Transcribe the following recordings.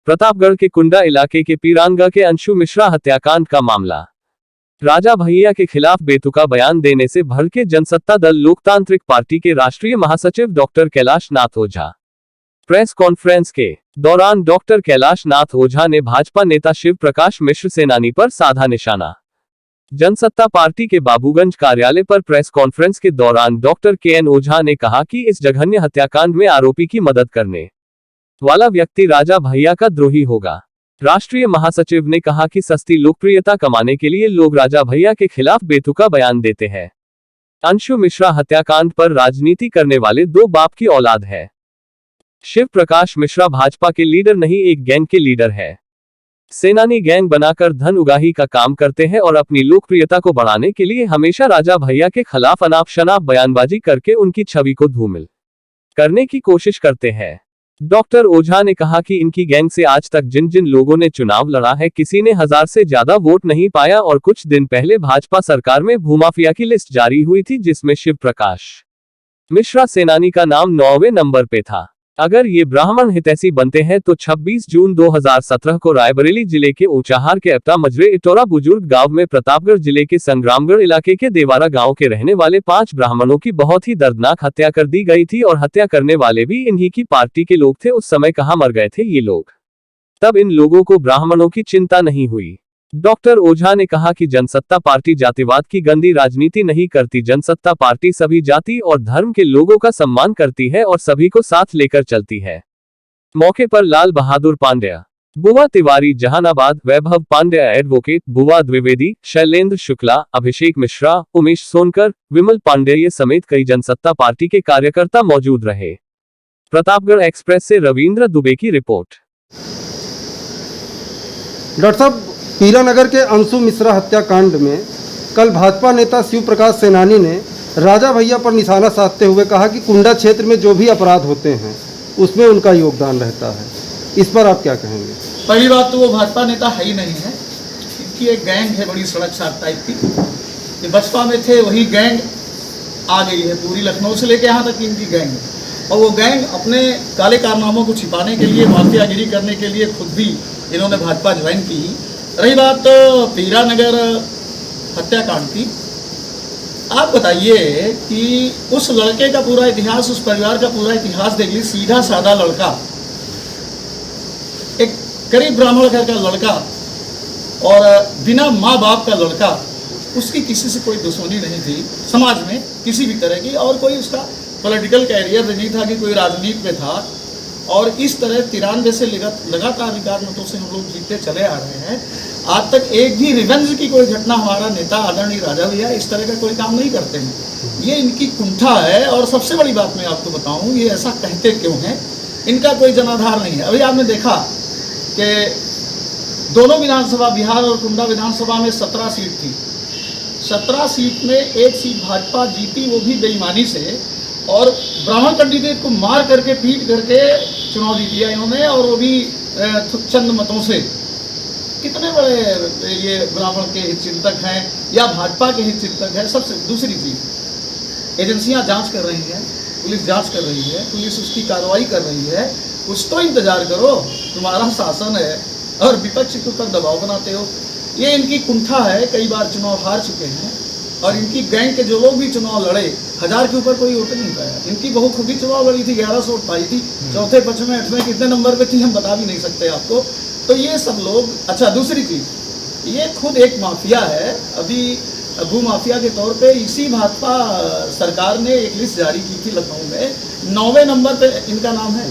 प्रतापगढ़ के कुंडा इलाके के पीरानगा के अंशु मिश्रा हत्याकांड का मामला। राजा भैया के खिलाफ बेतुका बयान देने से भड़के जनसत्ता दल लोकतांत्रिक पार्टी के राष्ट्रीय महासचिव डॉक्टर कैलाश नाथ ओझा। प्रेस कॉन्फ्रेंस के दौरान डॉक्टर कैलाश नाथ ओझा ने भाजपा नेता शिव प्रकाश मिश्र सेनानी पर साधा निशाना। जनसत्ता पार्टी के बाबूगंज कार्यालय पर प्रेस कॉन्फ्रेंस के दौरान डॉक्टर के.एन. ओझा ने कहा कि इस जघन्य हत्याकांड में आरोपी की मदद करने वाला व्यक्ति राजा भैया का द्रोही होगा। राष्ट्रीय महासचिव ने कहा कि सस्ती लोकप्रियता कमाने के लिए लोग राजा भैया के खिलाफ बेतुका बयान देते हैं। अंशु मिश्रा हत्याकांड पर राजनीति करने वाले दो बाप की औलाद है। शिव प्रकाश मिश्रा भाजपा के लीडर नहीं, एक गैंग के लीडर है। सेनानी गैंग बनाकर धन उगाही का काम करते हैं और अपनी लोकप्रियता को बढ़ाने के लिए हमेशा राजा भैया के खिलाफ अनाप शनाप बयानबाजी करके उनकी छवि को धूमिल करने की कोशिश करते हैं। डॉक्टर ओझा ने कहा कि इनकी गैंग से आज तक जिन जिन लोगों ने चुनाव लड़ा है, किसी ने 1000 से ज्यादा वोट नहीं पाया और कुछ दिन पहले भाजपा सरकार में भूमाफिया की लिस्ट जारी हुई थी, जिसमें शिव प्रकाश मिश्रा सेनानी का नाम 9वें नंबर पे था। अगर ये ब्राह्मण हितैषी बनते हैं तो 26 जून 2017 को रायबरेली जिले के ऊंचाहार के अपटा मजरे इटोरा बुजुर्ग गांव में प्रतापगढ़ जिले के संग्रामगढ़ इलाके के देवारा गांव के रहने वाले 5 ब्राह्मणों की बहुत ही दर्दनाक हत्या कर दी गई थी और हत्या करने वाले भी इन्हीं की पार्टी के लोग थे। उस समय कहां मर गए थे ये लोग, तब इन लोगों को ब्राह्मणों की चिंता नहीं हुई। डॉक्टर ओझा ने कहा कि जनसत्ता पार्टी जातिवाद की गंदी राजनीति नहीं करती। जनसत्ता पार्टी सभी जाति और धर्म के लोगों का सम्मान करती है और सभी को साथ लेकर चलती है। मौके पर लाल बहादुर पांड्या, बुवा तिवारी जहानाबाद, वैभव पांड्या एडवोकेट, बुवा द्विवेदी, शैलेंद्र शुक्ला, अभिषेक मिश्रा, उमेश सोनकर, विमल पांड्या समेत कई जनसत्ता पार्टी के कार्यकर्ता मौजूद रहे। प्रतापगढ़ एक्सप्रेस से रविंद्र दुबे की रिपोर्ट। डॉक्टर साहब, पीरानगर के अंशु मिश्रा हत्याकांड में कल भाजपा नेता शिव प्रकाश सेनानी ने राजा भैया पर निशाना साधते हुए कहा कि कुंडा क्षेत्र में जो भी अपराध होते हैं उसमें उनका योगदान रहता है। इस पर आप क्या कहेंगे? पहली बात तो वो भाजपा नेता है ही नहीं है, इनकी एक गैंग है बड़ी सड़क छाप टाइप की। ये बसपा में थे, वही गैंग आ गई है पूरी, लखनऊ से लेके यहाँ तक इनकी गैंग है। और वो गैंग अपने काले कारनामों को छिपाने के लिए, माफियागिरी करने के लिए खुद भी इन्होंने भाजपा ज्वाइन की। रही बात तो पीरानगर हत्याकांड की, आप बताइए कि उस लड़के का पूरा इतिहास, उस परिवार का पूरा इतिहास देख लीजिए। सीधा साधा लड़का, एक गरीब ब्राह्मण घर का लड़का और बिना माँ बाप का लड़का, उसकी किसी से कोई दुश्मनी नहीं थी समाज में किसी भी तरह की, और कोई उसका पॉलिटिकल कैरियर नहीं था कि कोई राजनीति में था। और इस तरह 93 से लगातार मतों से हम लोग जीतते चले आ रहे हैं। आज तक एक भी रिवेंज की कोई घटना हमारा नेता आदरणीय राजा भैया इस तरह का कोई काम नहीं करते हैं। ये इनकी कुंठा है। और सबसे बड़ी बात मैं आपको बताऊं, ये ऐसा कहते क्यों हैं, इनका कोई जनाधार नहीं है। अभी आपने देखा कि दोनों विधानसभा, बिहार और कुंडा विधानसभा में 17 सीट थी। 17 सीट में एक सीट भाजपा जीती, वो भी बेईमानी से, और ब्राह्मण कैंडिडेट को मार करके, पीट करके चुनाव जीत लिया इन्होंने, और वो भी चंद मतों से। कितने बड़े ये ब्राह्मण के हितचिंतक हैं या भाजपा के हितचिंतक हैं। सबसे दूसरी चीज़, एजेंसियां जांच कर रही हैं, पुलिस जांच कर रही है, पुलिस उसकी कार्रवाई कर रही है। कुछ तो इंतजार करो, तुम्हारा शासन है और विपक्ष के ऊपर दबाव बनाते हो। ये इनकी कुंठा है। कई बार चुनाव हार चुके हैं और इनकी गैंग के जो लोग भी चुनाव लड़े, 1000 के ऊपर कोई वोट नहीं पाया। इनकी बहू खुद ही चुनाव लड़ी थी, 1100 वोट पाई थी। चौथे, पांचवें, 8वें कितने नंबर पे थी हम बता भी नहीं सकते आपको। तो ये सब लोग। अच्छा, दूसरी चीज़, ये खुद एक माफिया है। अभी भू माफिया के तौर पे इसी भाजपा सरकार ने एक लिस्ट जारी की थी लखनऊ में, 9वें नंबर पे इनका नाम है।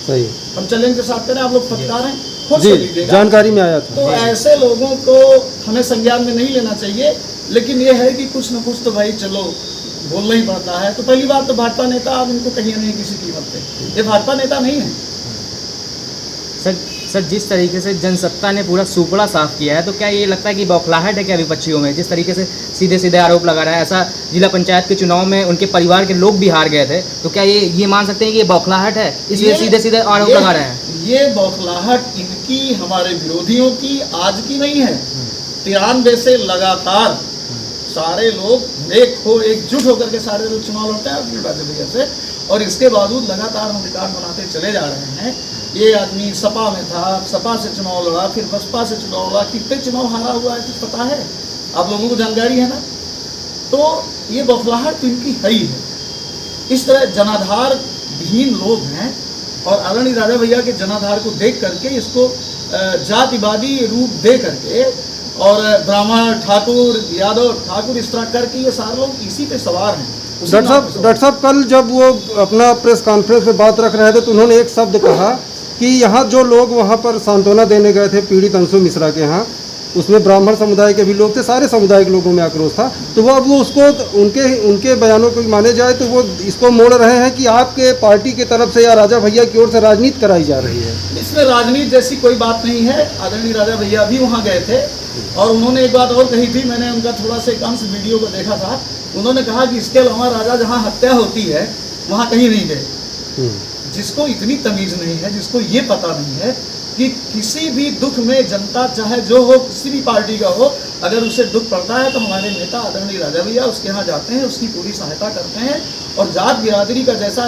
सही, हम चैलेंज के साथ करें, आप लोग फटकार हैं, खुद जी, से लीजिएगा, जानकारी में आया था। तो ऐसे लोगों को हमें संज्ञान में नहीं लेना चाहिए। लेकिन ये है कि कुछ न कुछ तो भाई चलो बोलना ही पड़ता है। तो पहली बात तो भाजपा नेता, आप इनको कहिए नहीं किसी कीमत पे, ये भाजपा नेता नहीं है। सर, जिस तरीके से जनसत्ता ने पूरा सुपड़ा साफ किया है, तो क्या ये लगता है कि बौखलाहट है क्या विपक्षियों में? जिस तरीके से सीधे सीधे आरोप लगा रहा है, ऐसा जिला पंचायत के चुनाव में उनके परिवार के लोग भी हार गए थे, तो क्या ये मान सकते हैं कि ये बौखलाहट है, इसलिए सीधे सीधे आरोप लगा रहे हैं? ये बौखलाहट इनकी, हमारे विरोधियों की आज की नहीं है। 93 से लगातार सारे लोग एकजुट होकर के सारे लोग चुनाव लड़ते हैं अपनी राजा भैया से, और इसके बावजूद लगातार हम रिकॉर्ड बनाते चले जा रहे हैं। ये आदमी सपा में था, सपा से चुनाव लड़ा, फिर बसपा से चुनाव लड़ा, कितने चुनाव हारा हुआ है कुछ पता है? आप लोगों को जानकारी है ना? तो ये बौखलाहट तो इनकी है ही है। इस तरह जनाधार विहीन लोग हैं और आदरणीय राजा भैया के जनाधार को देख करके इसको जातिवादी रूप दे करके और ब्राह्मण ठाकुर यादव ठाकुर इस तरह करके ये सारे लोग इसी पे सवार हैं। डॉक्टर साहब कल जब वो अपना प्रेस कॉन्फ्रेंस में बात रख रहे थे तो उन्होंने एक शब्द कहा कि यहाँ जो लोग वहाँ पर सांत्वना देने गए थे पीड़ित अंशु मिश्रा के यहाँ, उसमें ब्राह्मण समुदाय के भी लोग थे, सारे समुदाय के लोगों में आक्रोश था। तो वो अब वो उसको उनके बयानों को माने जाए तो वो इसको मोड़ रहे हैं कि आपके पार्टी की तरफ से या राजा भैया की ओर से राजनीति कराई जा रही है। इसमें राजनीति जैसी कोई बात नहीं है। आदरणीय राजा भैया भी वहाँ गए थे और उन्होंने एक बात और कही थी, मैंने उनका थोड़ा सा एक अंश वीडियो को देखा था। उन्होंने कहा कि इसके अलावा राजा जहाँ हत्या होती है वहाँ कहीं नहीं गए। जिसको इतनी तमीज़ नहीं है, जिसको ये पता नहीं है कि किसी भी दुख में जनता चाहे जो हो, किसी भी पार्टी का हो, अगर उसे दुख पड़ता है तो हमारे नेता आदरणीय राजा भैया उसके यहाँ जाते हैं, उसकी पूरी सहायता करते हैं। और जात बिरादरी का जैसा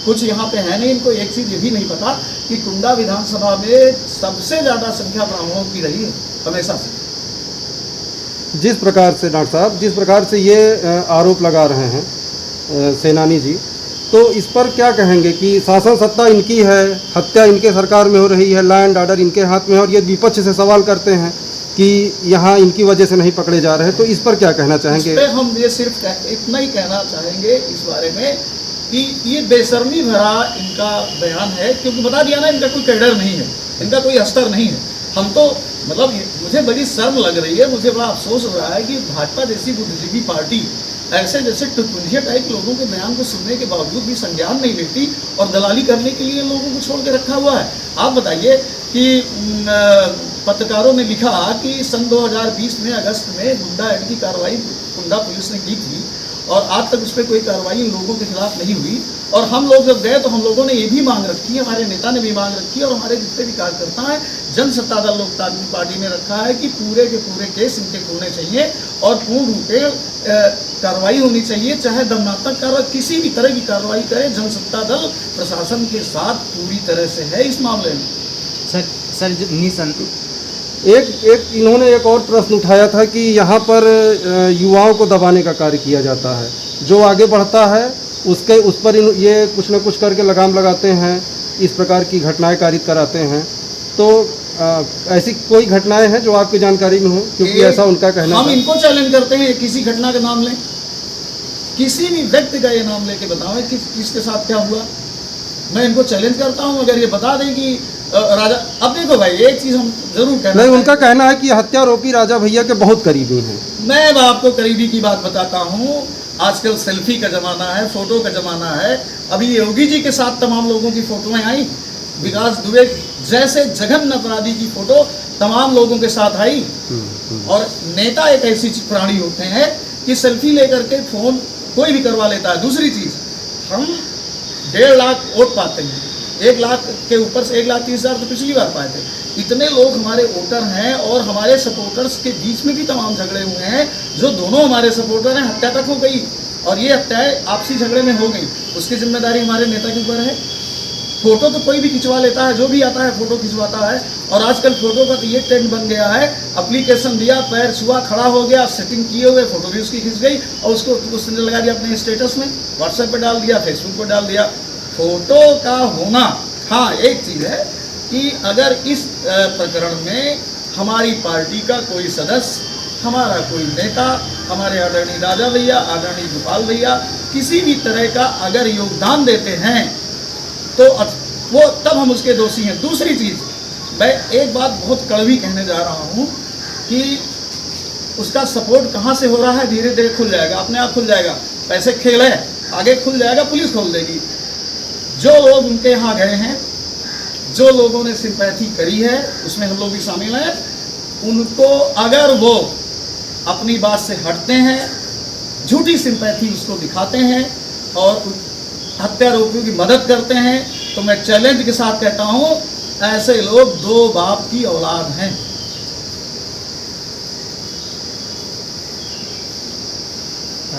कुछ यहाँ पे है नहीं। इनको एक चीज़ ये भी नहीं पता कि कुंडा विधानसभा में सबसे ज़्यादा संख्या ब्राह्मणों की रही है हमेशा से। जिस प्रकार से डॉक्टर साहब जिस प्रकार से ये आरोप लगा रहे हैं सेनानी जी, तो इस पर क्या कहेंगे कि शासन सत्ता इनकी है, हत्या इनके सरकार में हो रही है, लैंड ऑर्डर इनके हाथ में है और ये विपक्ष से सवाल करते हैं कि यहाँ इनकी वजह से नहीं पकड़े जा रहे हैं, तो इस पर क्या कहना चाहेंगे? इस पे हम ये सिर्फ इतना ही कहना चाहेंगे इस बारे में कि ये बेशर्मी भरा इनका बयान है, क्योंकि बता दिया ना इनका कोई कैडर नहीं है, इनका कोई अस्तर नहीं है। हम तो मतलब मुझे बड़ी शर्म लग रही है, मुझे बड़ा अफसोस हो रहा है कि भाजपा जैसी बुद्धिजीवी पार्टी ऐसे जैसे टुकड़िया टाइप लोगों के बयान को सुनने के बावजूद भी संज्ञान नहीं लेती और दलाली करने के लिए लोगों को छोड़ के रखा हुआ है। आप बताइए कि पत्रकारों ने लिखा कि सन 2020 में अगस्त में गुंडा एक्ट की कार्रवाई कुंडा पुलिस ने की थी और आज तक उस पर कोई कार्रवाई लोगों के खिलाफ नहीं हुई। और हम लोग जब गए तो हम लोगों ने ये भी मांग रखी है, हमारे नेता ने भी मांग रखी है और हमारे जितने भी कार्यकर्ता हैं जनसत्ता दल लोकतांत्रिक पार्टी ने रखा है कि पूरे के पूरे केस इनके खुलने चाहिए और पूर्ण रूप से कार्रवाई होनी चाहिए, चाहे दंडात्मक कार्रवाई किसी भी तरह की कार्रवाई करे। जनसत्ता दल प्रशासन के साथ पूरी तरह से है इस मामले में। सर एक इन्होंने एक और प्रश्न उठाया था कि यहाँ पर युवाओं को दबाने का कार्य किया जाता है, जो आगे बढ़ता है उस पर ये कुछ न कुछ करके लगाम लगाते हैं, इस प्रकार की घटनाएं कारित कराते हैं। तो ऐसी कोई घटनाएं हैं जो आपकी जानकारी में हो? क्योंकि ऐसा उनका कहना है। हम इनको चैलेंज करते हैं, किसी घटना का नाम लें, किसी भी व्यक्ति का ये नाम लेके बताओ कि किसके साथ क्या हुआ। मैं इनको चैलेंज करता हूँ, अगर ये बता दें कि राजा, अब देखो भाई एक चीज़ हम जरूर कहना, नहीं उनका कहना है कि हत्यारोपी राजा भैया के बहुत करीबी हैं। मैं आपको करीबी की बात बताता हूँ। आजकल सेल्फी का ज़माना है, फ़ोटो का ज़माना है। अभी योगी जी के साथ तमाम लोगों की फ़ोटोएं आई, विकास दुबे जैसे जघन्य अपराधी की फ़ोटो तमाम लोगों के साथ आई। और नेता एक ऐसी प्राणी होते हैं कि सेल्फी लेकर के फ़ोन कोई भी करवा लेता है। दूसरी चीज़, हम 1.5 लाख वोट पाते हैं, 1 लाख के ऊपर से 1,30,000 तो पिछली बार पाए थे। इतने लोग हमारे वोटर हैं और हमारे सपोर्टर्स के बीच में भी तमाम झगड़े हुए हैं, जो दोनों हमारे सपोर्टर हैं, हत्या तक हो गई और ये हत्याएं आपसी झगड़े में हो गई। उसकी जिम्मेदारी हमारे नेता के ऊपर है। फ़ोटो तो कोई भी खिंचवा लेता है, जो भी आता है फ़ोटो खिंचवाता है। और आजकल फ़ोटो का तो ये ट्रेंड बन गया है, एप्लीकेशन दिया, पैर छुआ, खड़ा हो गया, सेटिंग किए हुए फ़ोटो भी उसकी खिंच गई और उसको उसने लगा दिया अपने स्टेटस में, व्हाट्सएप पर डाल दिया, फेसबुक पर डाल दिया। फ़ोटो का होना, हाँ एक चीज़ है कि अगर इस प्रकरण में हमारी पार्टी का कोई सदस्य, हमारा कोई नेता, हमारे आदरणीय राजा भैया, आदरणीय गोपाल भैया किसी भी तरह का अगर योगदान देते हैं तो वो तब हम उसके दोषी हैं। दूसरी चीज़, मैं एक बात बहुत कड़वी कहने जा रहा हूँ कि उसका सपोर्ट कहाँ से हो रहा है, धीरे धीरे खुल जाएगा, अपने आप खुल जाएगा। पैसे खेल है, आगे खुल जाएगा, पुलिस खोल देगी। जो लोग उनके यहाँ गए हैं, जो लोगों ने सिंपैथी करी है, उसमें हम लोग भी शामिल हैं, उनको अगर वो अपनी बात से हटते हैं, झूठी सिंपैथी उसको दिखाते हैं और हत्यारोपियों की मदद करते हैं, तो मैं चैलेंज के साथ कहता हूँ ऐसे लोग 2 बाप की औलाद हैं।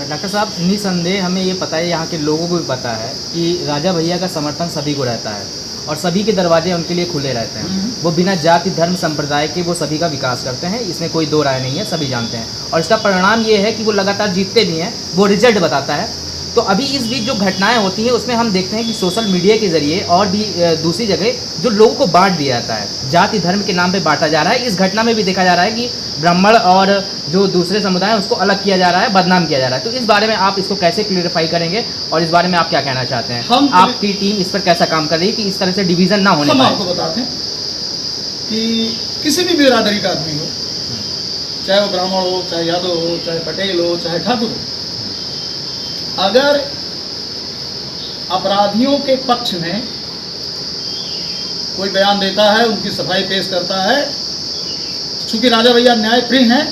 डॉक्टर साहब, निसंदेह हमें ये पता है, यहाँ के लोगों को भी पता है कि राजा भैया का समर्थन सभी को रहता है और सभी के दरवाजे उनके लिए खुले रहते हैं। वो बिना जाति धर्म संप्रदाय के वो सभी का विकास करते हैं, इसमें कोई दो राय नहीं है, सभी जानते हैं। और इसका परिणाम ये है कि वो लगातार जीतते भी हैं, वो रिजल्ट बताता है। तो अभी इस बीच जो घटनाएं होती हैं उसमें हम देखते हैं कि सोशल मीडिया के ज़रिए और भी दूसरी जगह जो लोगों को बांट दिया जाता है, जाति धर्म के नाम पे बांटा जा रहा है। इस घटना में भी देखा जा रहा है कि ब्राह्मण और जो दूसरे समुदाय हैं उसको अलग किया जा रहा है, बदनाम किया जा रहा है। तो इस बारे में आप इसको कैसे क्लियरिफाई करेंगे और इस बारे में आप क्या कहना चाहते हैं? आपकी टीम इस पर कैसा काम कर रही है कि इस तरह से डिवीज़न ना होने हम पाए? आपको बताते हैं कि किसी भी बिरादरी का आदमी हो, चाहे वो ब्राह्मण हो, चाहे यादव हो, चाहे पटेल हो, चाहे ठाकुर हो, अगर अपराधियों के पक्ष में कोई बयान देता है, उनकी सफाई पेश करता है, चूंकि राजा भैया न्याय प्रिय हैं,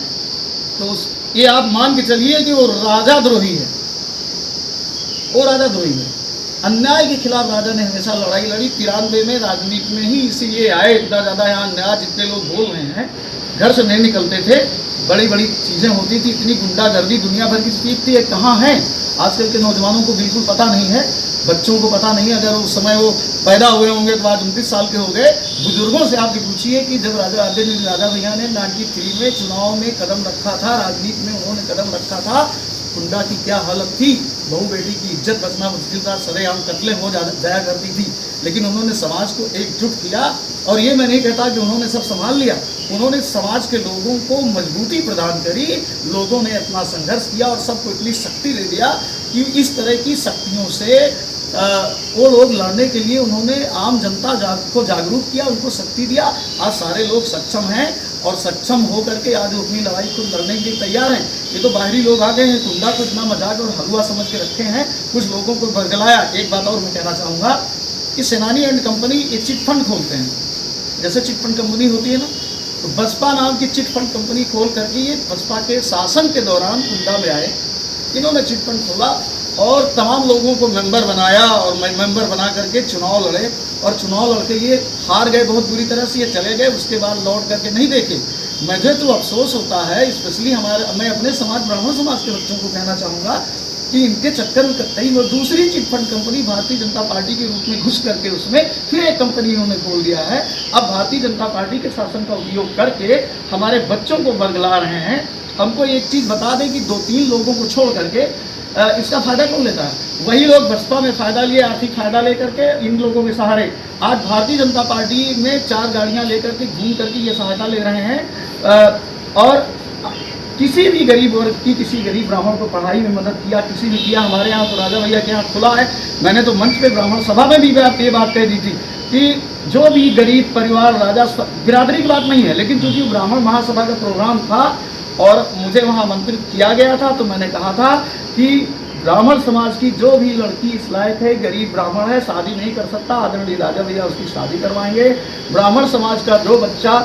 तो ये आप मान के चलिए कि वो राजाद्रोही है, वो राजाद्रोही है। अन्याय के खिलाफ राजा ने हमेशा लड़ाई लड़ी। 93 में राजनीति में ही इसीलिए आए, इतना ज़्यादा यहाँ अन्याय जितने लोग बोल रहे हैं, घर से नहीं निकलते थे, बड़ी बड़ी चीज़ें होती थी, इतनी गुंडागर्दी दुनिया भर की चीज़ थी, ये कहाँ है? आजकल के नौजवानों को बिल्कुल पता नहीं है, बच्चों को पता नहीं। अगर उस समय वो पैदा हुए होंगे तो आज 29 साल के हो गए। बुजुर्गों से आप पूछिए कि जब राजा भैया ने 93 में चुनाव में कदम रखा था, राजनीति में उन्होंने कदम रखा था, कुंडा की क्या हालत थी, बहू बेटी की इज्जत बचना मुश्किल था, सरेआम कत्लें हो जाया करती थी। लेकिन उन्होंने समाज को एकजुट किया, और ये मैं नहीं कहता कि उन्होंने सब संभाल लिया, उन्होंने समाज के लोगों को मजबूती प्रदान करी, लोगों ने अपना संघर्ष किया और सबको इतनी शक्ति दे दिया कि इस तरह की शक्तियों से वो लोग लड़ने के लिए उन्होंने आम जनता को जागरूक किया, उनको शक्ति दिया। आज सारे लोग सक्षम हैं और सक्षम हो करके आज वो अपनी लड़ाई को लड़ने के लिए तैयार हैं। ये तो बाहरी लोग आ गए हैं, कुंडा को इतना मजाक और हलवा समझ के रखे हैं, कुछ लोगों को बरगलाया। एक बात और मैं कहना चाहूँगा कि सेनानी एंड कंपनी ये चिट फंड खोलते हैं, जैसे चिट फंड कंपनी होती है ना, तो बसपा नाम की चिट फंड कंपनी खोल करके ये बसपा के शासन के दौरान कुंडा में आए, इन्होंने चिट फंड खोला और तमाम लोगों को मेंबर बनाया, और मेंबर बना करके चुनाव लड़े, और चुनाव लड़के ये हार गए बहुत बुरी तरह से, ये चले गए, उसके बाद लौट करके नहीं देखे। मुझे तो अफसोस होता है, स्पेशली मैं अपने समाज, ब्राह्मण समाज के बच्चों को कहना चाहूँगा कि इनके चक्कर में कतई वो दूसरी chit fund company Bharatiya Janata party के रूप में घुस करके उसमें फिर एक कंपनी इन्होंने खोल दिया है। अब भारतीय जनता पार्टी के शासन का उपयोग करके हमारे बच्चों को बरगला रहे हैं। हमको एक चीज़ बता दें कि 2-3 लोगों को छोड़ करके इसका फ़ायदा कौन लेता है? वही लोग बसपा में फ़ायदा लिए, आर्थिक फ़ायदा लेकर के इन लोगों के सहारे आज भारतीय जनता पार्टी में 4 गाड़ियां लेकर के घूम करके ये सहायता ले रहे हैं। और किसी भी गरीब वर्ग की, किसी गरीब ब्राह्मण को पढ़ाई में मदद किया, किसी भी किया। हमारे यहाँ तो राजा भैया के यहाँ खुला है। मैंने तो मंच पे ब्राह्मण सभा में भी ये बात कह दी थी कि जो भी गरीब परिवार, राजा बिरादरी की बात नहीं है, लेकिन चूँकि ब्राह्मण महासभा का प्रोग्राम था और मुझे वहाँ आमंत्रित किया गया था, तो मैंने कहा था कि ब्राह्मण समाज की जो भी लड़की इस लायक है, गरीब ब्राह्मण है, शादी नहीं कर सकता, आदरणीय राजा भैया उसकी शादी करवाएंगे। ब्राह्मण समाज का जो बच्चा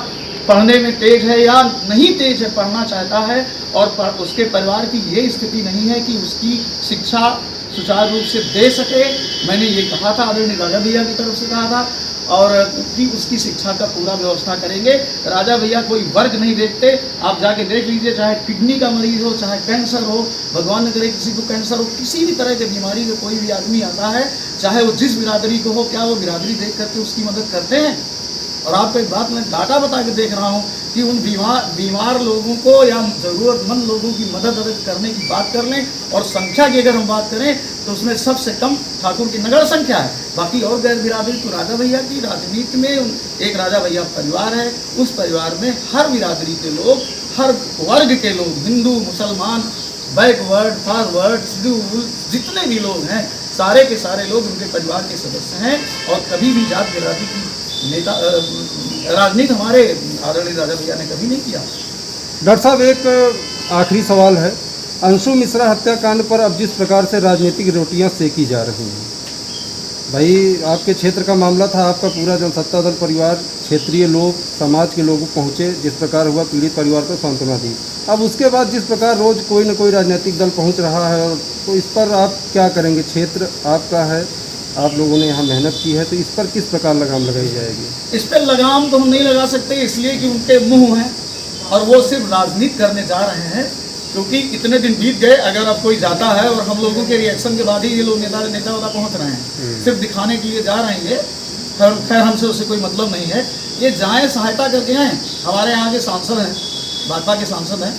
पढ़ने में तेज है या नहीं तेज है, पढ़ना चाहता है और उसके परिवार की ये स्थिति नहीं है कि उसकी शिक्षा सुचारू रूप से दे सके, मैंने ये कहा था, आदरणीय राजा भैया की तरफ से कहा था, और कि उसकी शिक्षा का पूरा व्यवस्था करेंगे। राजा भैया कोई वर्ग नहीं देखते, आप जाके देख लीजिए, चाहे किडनी का मरीज हो, चाहे कैंसर हो, भगवान न करे किसी को कैंसर हो, किसी भी तरह की बीमारी में कोई भी आदमी आता है, चाहे वो जिस बिरादरी को हो, क्या वो बिरादरी देख करके उसकी मदद करते हैं। और आपको एक बात मैं डाटा बता के देख रहा हूँ कि उन बीमार लोगों को या ज़रूरतमंद लोगों की मदद करने की बात कर लें, और संख्या की अगर हम बात करें तो उसमें सबसे कम ठाकुर की नगर संख्या है। बाकी और गैर बिरादरी तो राजा भैया की राजनीति में एक राजा भैया परिवार है, उस परिवार में हर बिरादरी के लोग, हर वर्ग के लोग, हिंदू, मुसलमान, बैकवर्ड, फॉरवर्ड, शेड्यूल, जितने भी लोग हैं, सारे के सारे लोग उनके परिवार के सदस्य हैं। और कभी भी जात बिरादरी की नेता राजनीति हमारे आदरणीय राजा भैया ने कभी नहीं किया। डॉक्टर साहब, एक आखिरी सवाल है। अंशु मिश्रा हत्याकांड पर अब जिस प्रकार से राजनीतिक रोटियां सेकी जा रही हैं, भाई आपके क्षेत्र का मामला था, आपका पूरा जनसत्ता दल परिवार, क्षेत्रीय लोग, समाज के लोग पहुँचे, जिस प्रकार हुआ पीड़ित परिवार को सांत्वना दी। अब उसके बाद जिस प्रकार रोज़ कोई न कोई राजनीतिक दल पहुँच रहा है, और तो इस पर आप क्या करेंगे? क्षेत्र आपका है, आप लोगों ने यहाँ मेहनत की है, तो इस पर किस प्रकार लगाम लगाई जाएगी? इस पर लगाम तो हम नहीं लगा सकते, इसलिए कि उनके मुंह हैं और वो सिर्फ राजनीति करने जा रहे हैं। क्योंकि इतने दिन बीत गए, अगर अब कोई जाता है और हम लोगों के रिएक्शन के बाद ही ये लोग नेता पहुंच रहे हैं, सिर्फ दिखाने के लिए जा रहे हैं ये। खैर हमसे उससे कोई मतलब नहीं है। ये जाएँ सहायता करके आएँ। हमारे यहाँ के सांसद हैं, भाजपा के सांसद हैं,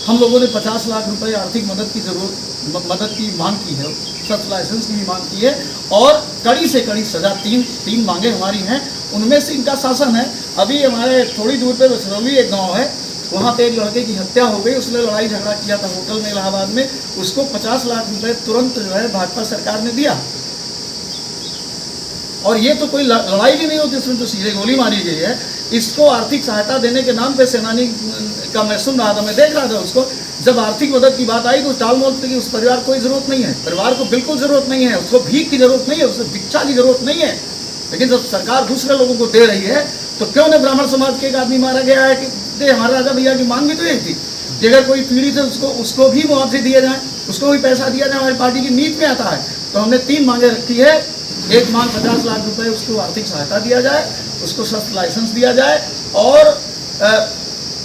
हम लोगों ने 50 लाख रुपए आर्थिक मदद की मांग की है, सख्त लाइसेंस की भी मांग की है और कड़ी से कड़ी सज़ा तीन मांगे हमारी हैं। उनमें से इनका शासन है। अभी हमारे थोड़ी दूर पे बछरौली एक गांव है, वहाँ पे एक लड़के की हत्या हो गई। उसने लड़ाई झगड़ा किया था होटल में इलाहाबाद में, उसको 50 लाख रुपए तुरंत जो है भाजपा सरकार ने दिया। और ये तो कोई लड़ाई भी नहीं होती, इसमें तो सीधे गोली मारी गई है। इसको आर्थिक सहायता देने के नाम पे सेनानी का मैं सुन रहा था, मैं देख रहा था उसको। जब आर्थिक मदद की बात आई तो टाल मोल की उस परिवार को कोई ज़रूरत नहीं है, परिवार को बिल्कुल ज़रूरत नहीं है, उसको भीख की ज़रूरत नहीं है, उसको भिक्षा की ज़रूरत नहीं है। लेकिन जब सरकार दूसरे लोगों को दे रही है तो क्यों न ब्राह्मण समाज के एक आदमी मारा गया है कि हमारे राजा भैया की मांग भी तो एक थी कि अगर कोई पीड़ित है उसको भी मुआवजे दिए जाए, उसको भी पैसा दिया जाए। हमारी पार्टी की नीति में आता है। तो हमने 3 मांगे रखी है। एक मांग 50 लाख रुपए उसको आर्थिक सहायता दिया जाए, उसको सख्त लाइसेंस दिया जाए और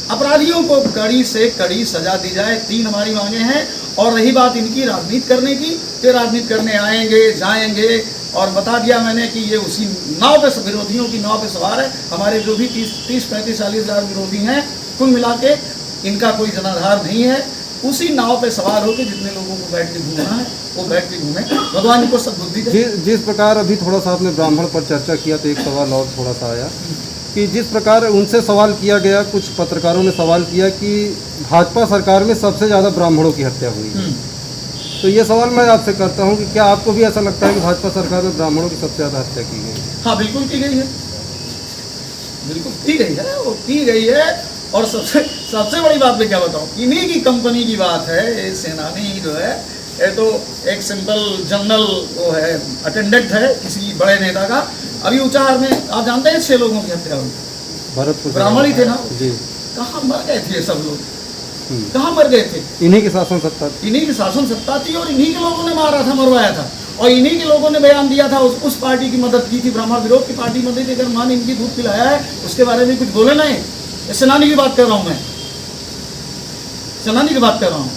अपराधियों को कड़ी से कड़ी सजा दी जाए। 3 हमारी मांगे हैं। और रही बात इनकी राजनीति करने की, तो राजनीति करने आएंगे जाएंगे और बता दिया मैंने कि ये उसी नाव पे, विरोधियों की नाव पे सवार है। हमारे जो भी 30-35-40 हज़ार विरोधी हैं, कुल मिला के इनका कोई जनाधार नहीं है। उसी नाव पे सवार होकर जितने लोगों को बैठ के घूमना है वो बैठ के घूमे। भगवान इनको सब बुद्धि दे। जिस प्रकार अभी थोड़ा सा आपने ब्राह्मण पर चर्चा किया तो एक सवाल और थोड़ा सा आया कि जिस प्रकार उनसे सवाल किया गया, कुछ पत्रकारों ने सवाल किया कि भाजपा सरकार में सबसे ज़्यादा ब्राह्मणों की हत्या हुई है। तो ये सवाल मैं आपसे करता हूँ कि क्या आपको भी ऐसा लगता है कि भाजपा सरकार में ब्राह्मणों की सबसे ज़्यादा हत्या की गई? हाँ, बिल्कुल की गई है, बिल्कुल की गई है, वो की गई है। और सबसे बड़ी बात मैं क्या बताऊँ, इन्हीं की कंपनी की बात है। ये सेनानी जो है, ये तो एक सिंपल जनरल वो है, अटेंडेंट है किसी बड़े नेता का। अभी उचार में आप जानते हैं 6 लोगों की हत्या हुई, भरतपुर ब्राह्मण ही थे ना जी। कहाँ मर गए थे सब लोग, कहाँ मर गए थे? इन्हीं की शासन सत्ता, इन्हीं की शासन सत्ता थी और इन्हीं के लोगों ने मारा था, मरवाया था। और इन्हीं के लोगों ने बयान दिया था, उस पार्टी की मदद की थी, ब्राह्मण विरोध की पार्टी मदद की। अगर मान इनकी दूध पिलाया है उसके बारे में कुछ बोले नहीं। सेनानी की बात कर रहा हूँ मैं, सेनानी की बात कर रहा हूँ।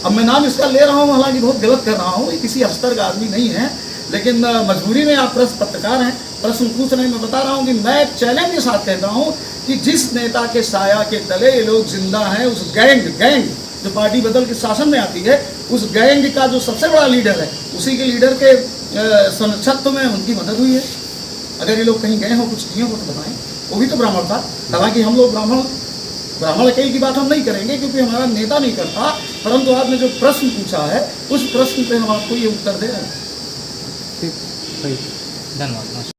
अब मैं नाम इसका ले रहा हूँ, हालांकि बहुत गलत कर रहा हूँ, किसी स्तर का आदमी नहीं है, लेकिन मजबूरी में आप पत्रकार हैं, प्रश्न पूछ रहे हैं। मैं बता रहा हूँ कि मैं चैलेंज के साथ कहता हूँ कि जिस नेता के साया के तले ये लोग जिंदा हैं, उस गैंग जो पार्टी बदल के शासन में आती है, उस गैंग का जो सबसे बड़ा लीडर है, उसी के लीडर के संरक्षत्व में उनकी मदद हुई है। अगर ये लोग कहीं गए हो, कुछ किए हो तो बताएं। वो भी तो ब्राह्मण था। हालांकि हम लोग ब्राह्मण अकेले की बात हम नहीं करेंगे क्योंकि हमारा नेता नहीं करता, परंतु आपने जो प्रश्न पूछा है उस प्रश्न पे हम आपको ये उत्तर दे रहे हैं। ठीक, सही। धन्यवाद।